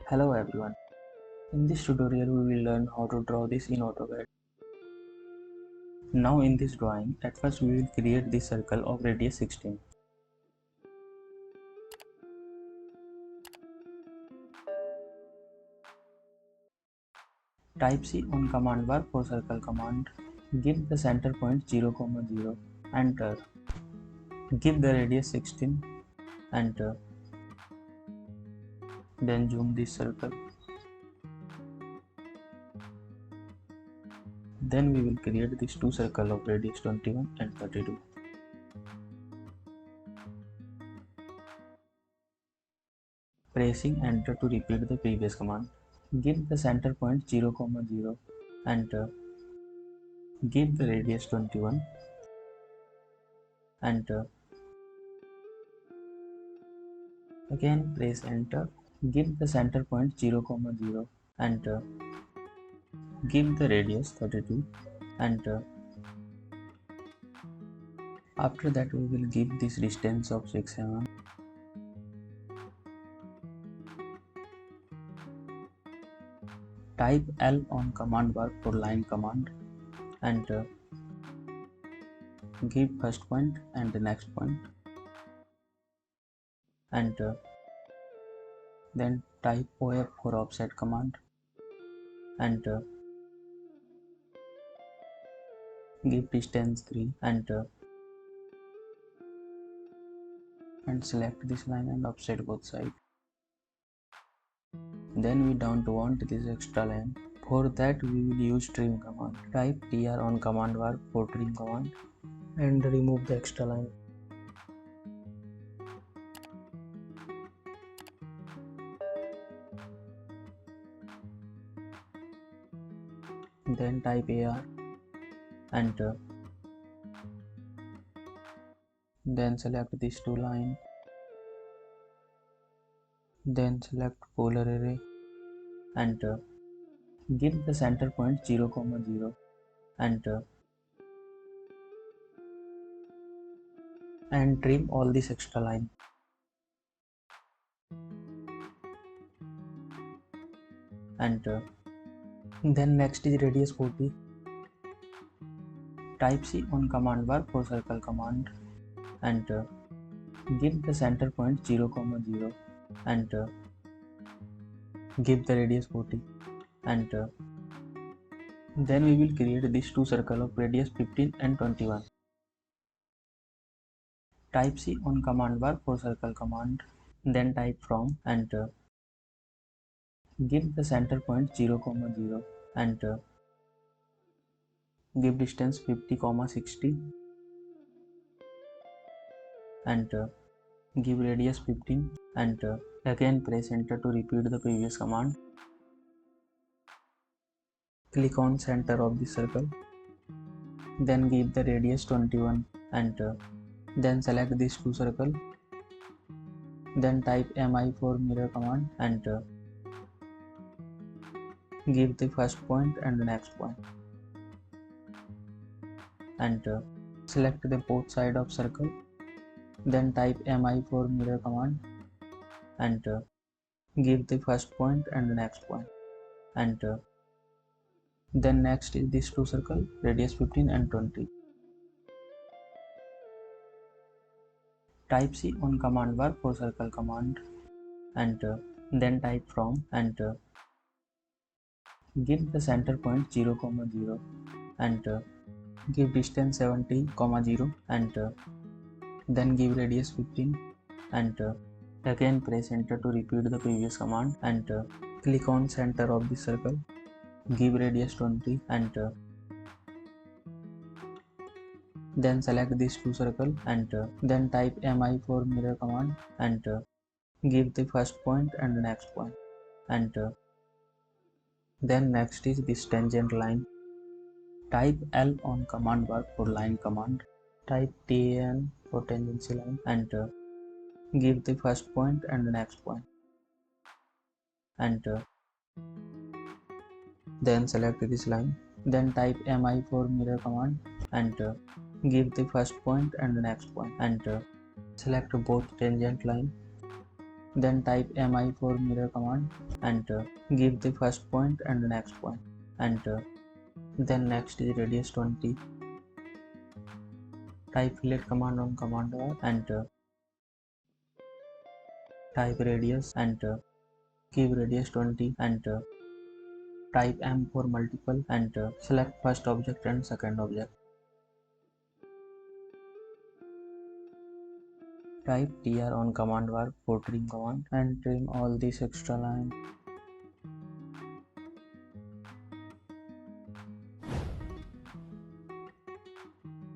Hello everyone. In this tutorial we will learn how to draw this in AutoCAD. Now in this drawing, at first we will create this circle of radius 16. Type C on command bar for circle command. Give the center point 0, 0. Enter. Give the radius 16. Enter. Then zoom this circle. Then we will create these two circles of radius 21 and 32. Pressing enter to repeat the previous command. Give the center point 0, 0. Enter. Give the radius 21. Enter. Again press enter. Give the center point 0, 0. Enter. Give the radius 32. Enter. After that we will give this distance of 6 mm. Type L on command bar for line command. Enter. Give first point and the next point. Enter. Then type OF for offset command. Enter. Give distance 3. Enter. And select this line and offset both sides. Then we don't want this extra line. For that we will use trim command. Type TR on command bar for trim command and remove the extra line. Then type AR. Enter. Then select these two lines. Then select polar array. Enter. Give the center point 0, 0. Enter. And trim all this extra line. Enter. Then next is radius 40. Type C on command bar for circle command. Enter. Give the center point 0, 0. Enter. Give the radius 40. Enter. Then we will create these two circles of radius 15 and 21. Type C on command bar for circle command. Then type from. Enter. Give the center point 0, 0. Enter. Give distance 50, 60. Enter. Give radius 15. Enter. Again press enter to repeat the previous command. Click on center of the circle. Then give the radius 21. Enter. Then select these two circles. Then type MI for mirror command. Enter. Give the first point and the next point. Enter. Select the both side of circle. Then type MI for mirror command. Enter. Give the first point and the next point. Enter. Then next is these two circles, radius 15 and 20. Type C on command bar for circle command. Enter. Then type from. Enter. Give the center point 0, 0. Enter. Give distance 70, 0. Enter. Then give radius 15. Enter. Again press enter to repeat the previous command. Enter. Click on center of the circle. Give radius 20. Enter. Then select these two circles. Enter. Then type MI for mirror command. Enter. Give the first point and the next point. Enter. Then next is this tangent line. Type L on command bar for line command. Type TAN for tangency line. Enter. Give the first point and the next point. Enter. Then select this line. Then type MI for mirror command. Enter. Give the first point and the next point. Enter. Select both tangent line. Then type mi for mirror command and give the first point and the next point, and then next is radius 20. Type fillet command on command bar and type radius and give radius 20 and type M for multiple and select first object and second object. Type tr on command bar for trim command and trim all these extra lines.